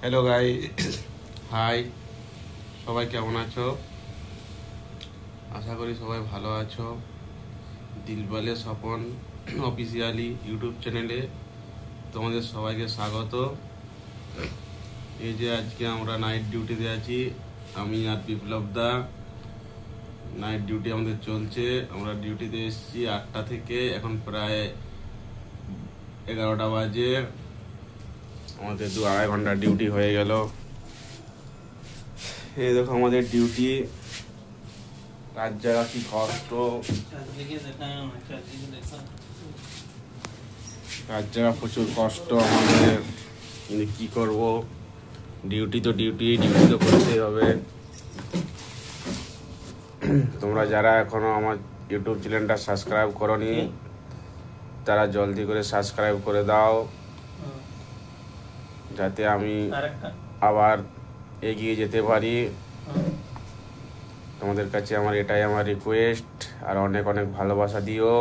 Hello guy, high, সবাই কেমন আছো? আশা করি সবাই ভালো আছো। দিলবালে স্বপন অফিসিয়ালি ইউটিউব চ্যানেলে তোমাদের সবাইকে স্বাগত। এই যে আজকে আমরা নাইট ডিউটিতে আছি, আমি আর বিপ্লব দা। নাইট ডিউটি আমাদের চলছে। আমরা ডিউটিতে এসেছি 8টা থেকে, এখন প্রায় 11টা বাজে। আমাদের 2-2.5 ঘন্টা ডিউটি হয়ে গেল। এই দেখো আমাদের ডিউটি, রাত জায়গা কি কষ্ট, রাত জায়গা প্রচুর কষ্ট আমাদের, কিন্তু কি করব, ডিউটি তো করতেই হবে। তোমরা যারা এখনো আমার ইউটিউব চ্যানেলটা সাবস্ক্রাইব করনি, তারা জলদি করে সাবস্ক্রাইব করে দাও, যাতে আমি আবার এগিয়ে যেতে পারি। তোমাদের কাছে এটাই আমার রিকোয়েস্ট। আর অনেক অনেক ভালোবাসা দিও।